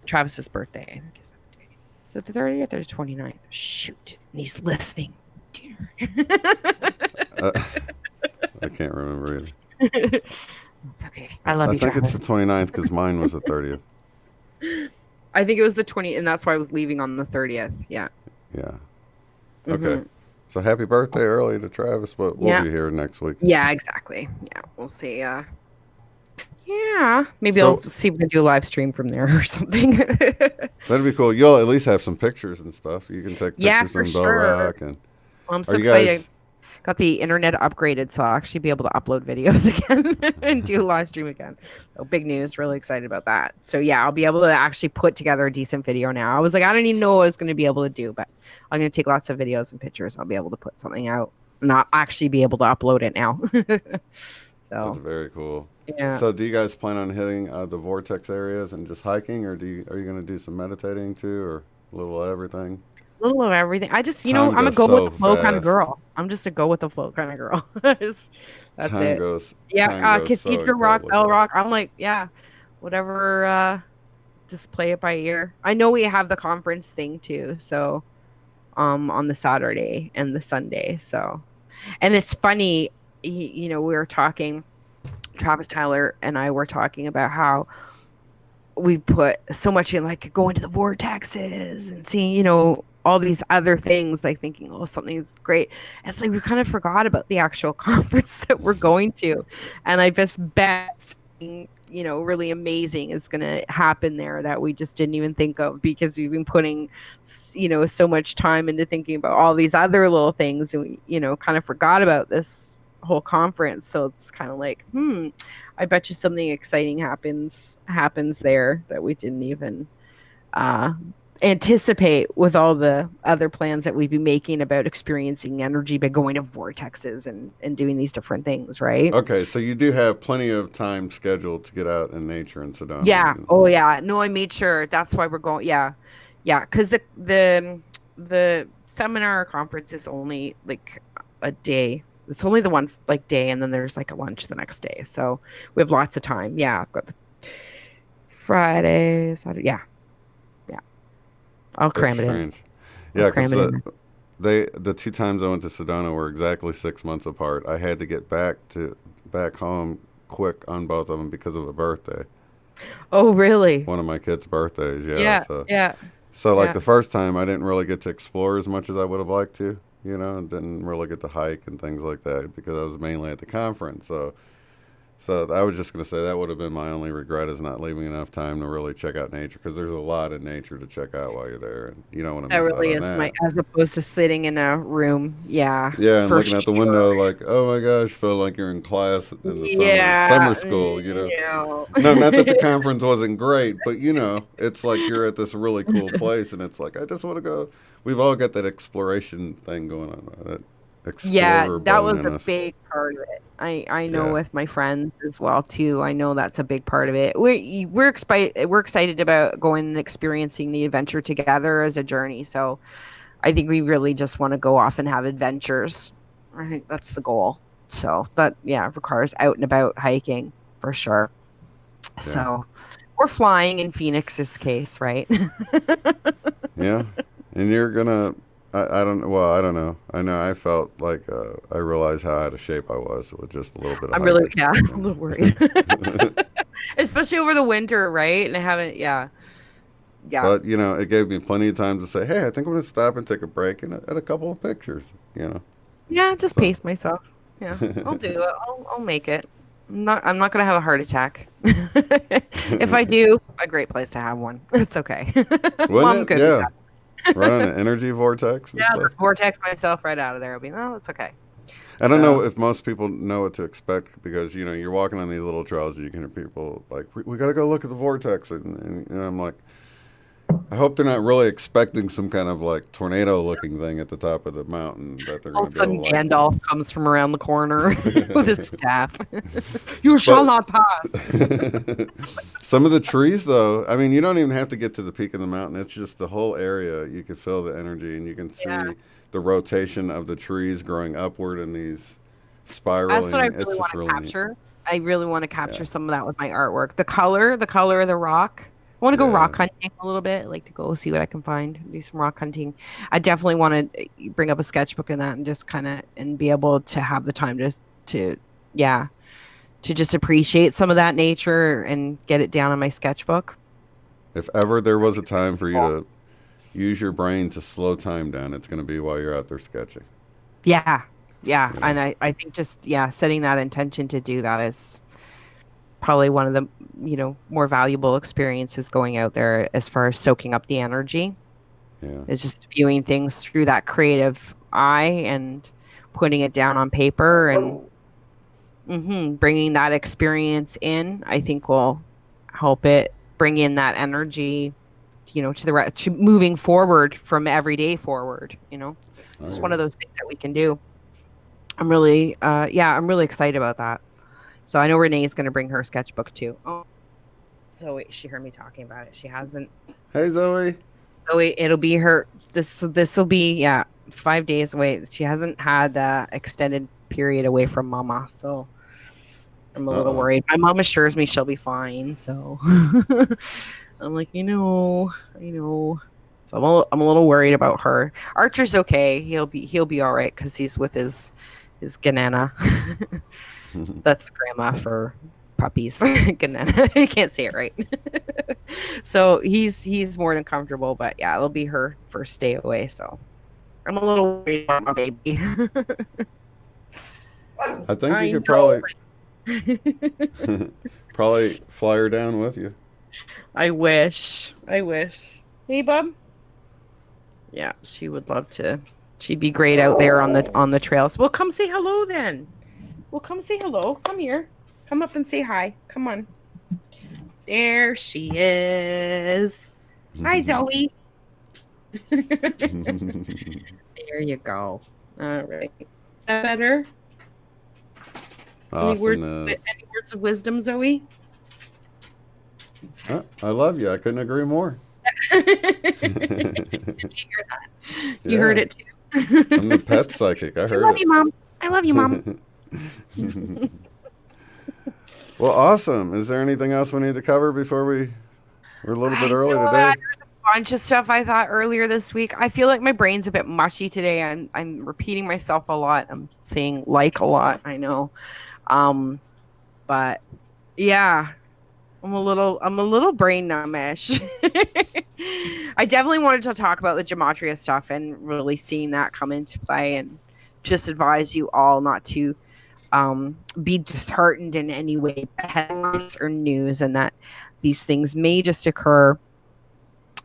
Travis's birthday, I think is that day. Is it the 30th or the 29th? Shoot, and he's listening. Dear. Uh, I can't remember either. It's okay. I love I you, think it's the Travis. 29th because mine was the 30th. I think it was the 20th, and that's why I was leaving on the 30th. Yeah. Yeah. Okay. Hmm. So happy birthday early to Travis, but we'll Yeah. be here next week. Yeah, exactly. Yeah, we'll see. Yeah, maybe I'll So see if we can do a live stream from there or something. that'd be cool. You'll at least have some pictures and stuff. You can take Yeah, pictures for from Bow sure. Rock. And I'm are so you excited. guys? Got the internet upgraded, so I'll actually be able to upload videos again and do a live stream again. So big news, really excited about that. So yeah, I'll be able to actually put together a decent video now. I was like, I don't even know what I was going to be able to do, but I'm going to take lots of videos and pictures. I'll be able to put something out, not actually be able to upload it now. That's So very cool. yeah. So do you guys plan on hitting the vortex areas and just hiking, or are you going to do some meditating too, or a little of everything? Little of everything. I just, Time I'm a goes go with the so flow kind of fast. girl. I'm just a go with the flow kind of girl. That's Time it. goes Yeah, time goes so Cathedral Rock, incredibly Bell fast. Rock. I'm like, yeah, whatever. Just play it by ear. I know we have the conference thing too, so on the Saturday and the Sunday. So, and it's funny, we were talking. Travis Tyler and I were talking about how we put so much in like going to the vortexes and seeing, all these other things, like thinking, oh, something's great. And it's like we kind of forgot about the actual conference that we're going to. And I just bet something, really amazing is going to happen there that we just didn't even think of because we've been putting, so much time into thinking about all these other little things. And we, kind of forgot about this whole conference. So it's kind of like, I bet you something exciting happens there that we didn't even uh, anticipate with all the other plans that we've been making about experiencing energy by going to vortexes and doing these different things, right? Okay, so you do have plenty of time scheduled to get out in nature in Sedona. Yeah. Oh yeah. No, I made sure. That's why we're going. Yeah. Yeah. Because the seminar conference is only like a day. It's only the one like day, and then there's like a lunch the next day. So we have lots of time. Yeah. I've got the Friday, Saturday. Yeah. Yeah. I'll That's cram it in. strange. I'll Yeah, because cram it in. the two times I went to Sedona were exactly 6 months apart. I had to get back home quick on both of them because of a birthday. Oh, really? One of my kids' birthdays. Yeah, Yeah. so Yeah. like Yeah. the first time I didn't really get to explore as much as I would have liked to. And didn't really get to hike and things like that because I was mainly at the conference. So I was just going to say that would have been my only regret is not leaving enough time to really check out nature because there's a lot of nature to check out while you're there, and you don't want to That miss out really on is that. as opposed to sitting in a room. Yeah, Yeah, and for looking out the sure. window like, oh my gosh, feel like you're in class in the Yeah. summer school. No. No, not that the conference wasn't great, but it's like you're at this really cool place, and it's like I just want to go. We've all got that exploration thing going on, that Yeah, explorer that bone was in a us. big part of it. I know Yeah, with my friends as well too. I know that's a big part of it. We're excited about going and experiencing the adventure together as a journey. So I think we really just want to go off and have adventures. I think that's the goal. So that yeah requires out and about hiking for sure. yeah, So we're flying in Phoenix's case, right? yeah. And you're gonna. I don't. Well, I don't know. I know. I felt like I realized how out of shape I was with just a little bit of I'm really, hiking. yeah, You a little worried. Especially over the winter, right? And I haven't, yeah, yeah, But it gave me plenty of time to say, "Hey, I think I'm going to stop and take a break and a couple of pictures." yeah. Just So pace myself. Yeah, I'll do it. I'll make it. I'm not gonna have a heart attack. If I do, a great place to have one. It's okay. wouldn't I'm it? good with Yeah, that. right on an energy vortex and Yeah, stuff. just vortex myself right out of there. I'll be, oh, it's okay. I don't know if most people know what to expect because, you know, you're walking on these little trails and you can hear people like, we got to go look at the vortex. And I'm like, I hope they're not really expecting some kind of like tornado looking thing at the top of the mountain that they're All going of a to be sudden, able to like. Gandalf comes from around the corner with his staff. You shall But not pass. some of the trees, though, I mean, you don't even have to get to the peak of the mountain. It's just the whole area. You can feel the energy and you can Yeah. see the rotation of the trees growing upward in these That's what I spiraling. It's really want just to really neat. capture. I really want to Yeah. capture some of that with my artwork. The color of the rock. I want to go Yeah. rock hunting a little bit. I like to go see what I can find, do some rock hunting. I definitely want to bring up a sketchbook in that and just kind of and be able to have the time to yeah, to just appreciate some of that nature and get it down on my sketchbook. If ever there was a time for you to use your brain to slow time down, it's going to be while you're out there sketching. Yeah. Yeah. You know? And I think just setting that intention to do that is probably one of the, more valuable experiences going out there as far as soaking up the energy Yeah. is just viewing things through that creative eye and putting it down on paper and bringing that experience in, I think will help it bring in that energy, to moving forward from every day forward, Oh, just yeah. one of those things that we can do. I'm really excited about that. So I know Renee is going to bring her sketchbook too. Oh, so she heard me talking about it. She hasn't. Hey, Zoe. So it'll be her. This will be 5 days away. She hasn't had extended period away from Mama, so I'm a little Uh-oh. worried. My mom assures me she'll be fine. So I'm like, I know. So I'm a little worried about her. Archer's okay. He'll be all right because he's with his Ganana. That's grandma for puppies. Ganana. I can't say it right. So he's more than comfortable, but yeah, it'll be her first day away. So I'm a little worried about my baby. I think you I could know. probably fly her down with you. I wish. Hey, bub. Yeah, she would love to. She'd be great out there on the trails. Well, come say hello then. Well, come say hello. Come here. Come up and say hi. Come on. There she is. Hi, Zoey. There you go. All right. Is that better? Any words of wisdom, Zoey? I love you. I couldn't agree more. Did you hear that? You Yeah. heard it too. I'm the pet psychic. I heard love it. you, Mom. I love you, Mom. Well, awesome. Is there anything else we need to cover before we're a little bit early today? There's a bunch of stuff I thought earlier this week. I feel like my brain's a bit mushy today. I'm repeating myself a lot. I'm saying like a lot. I know, but yeah, I'm a little brain numbish. I definitely wanted to talk about the Gematria stuff and really seeing that come into play, and just advise you all not to be disheartened in any way by headlines or news, and that these things may just occur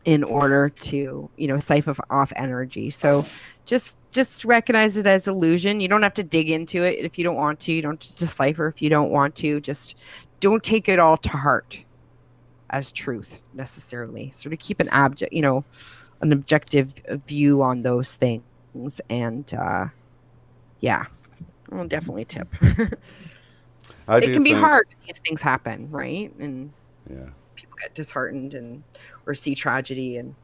in order to, siphon off energy. So just recognize it as illusion. You don't have to dig into it if you don't want to. You don't have to decipher if you don't want to. Just don't take it all to heart as truth necessarily. Sort of keep an objective view on those things. And I'll definitely tip. It can be hard when these things happen, right? And people get disheartened or see tragedy, and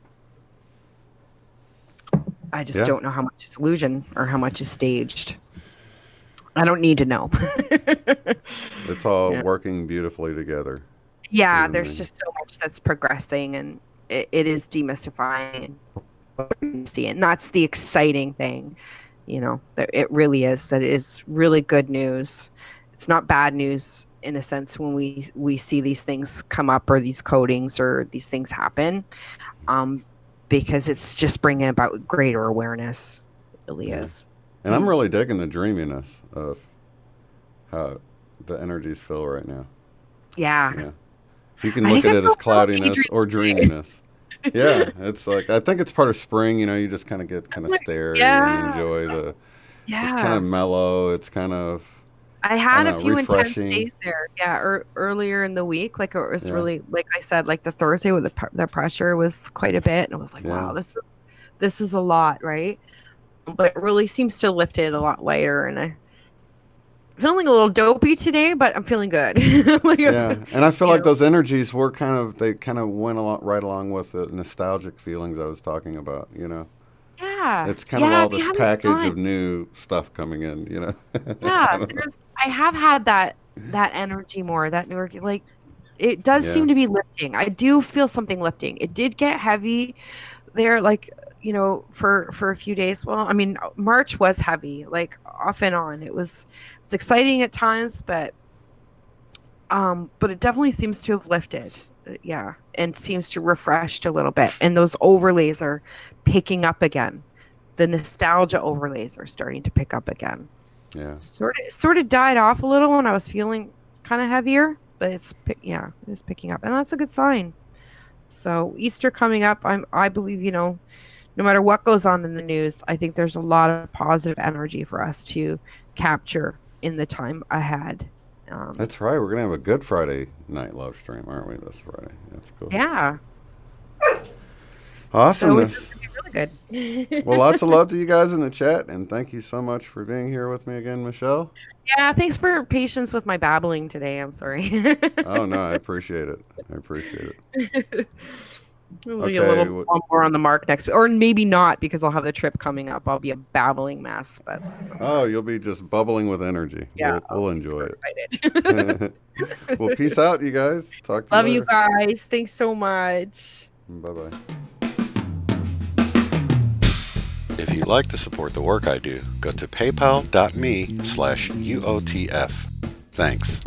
I just don't know how much is illusion or how much is staged. I don't need to know. It's all working beautifully together. Yeah, there's just so much that's progressing, and it is demystifying. And that's the exciting thing. That it really is. That it is really good news. It's not bad news in a sense when we see these things come up or these codings or these things happen, because it's just bringing about greater awareness. It really is. And I'm really digging the dreaminess of how the energies feel right now. Yeah. You can look at it as cloudiness or dreaminess. Yeah, it's like, I think it's part of spring. You just kind of stare and enjoy It's kind of Yeah. mellow. It's kind of, I I don't had a know, few intense refreshing. days there. Yeah, earlier in the week, like it was Yeah, really, like I said, like the Thursday with the pressure was quite a bit, and I was like, yeah, wow, this is a lot, right? But it really seems to lift it a lot lighter, and I'm feeling a little dopey today, but I'm feeling good. Like, yeah. And I feel you like know, those energies were they kind of went along right along with the nostalgic feelings I was talking about. yeah, It's kind of yeah, all I've been this having package fun. of new stuff coming in. Yeah, I don't know. I have had that energy more, that new, like it does Yeah, seem to be lifting. I do feel something lifting. It did get heavy there, like, for a few days. Well, I mean, March was heavy, like off and on. It was exciting at times, but it definitely seems to have lifted. Yeah, and seems to refreshed a little bit. And those overlays are picking up again. The nostalgia overlays are starting to pick up again. yeah. Sort of died off a little when I was feeling kind of heavier, but yeah, it's picking up, and that's a good sign. So Easter coming up, I believe, no matter what goes on in the news, I think there's a lot of positive energy for us to capture in the time ahead. Um, That's right. We're gonna have a Good Friday night live stream, aren't we? This Friday. That's cool. yeah, so it's Awesomeness. going to be really Well, good. lots of love to you guys in the chat, and thank you so much for being here with me again, Michelle. Yeah, thanks for your patience with my babbling today. I'm sorry. Oh no, I appreciate it. I appreciate it. It'll be a Okay. little more on the mark next week, or maybe not, because I'll have the trip coming up. I'll be a babbling mess, but Oh, you'll be just bubbling with energy. yeah, I'll We'll be enjoy super excited. it. Well, peace out, you guys. Talk to you Love you later. guys. Thanks so much. Bye bye. If you'd like to support the work I do, go to paypal.me/UOTF. Thanks.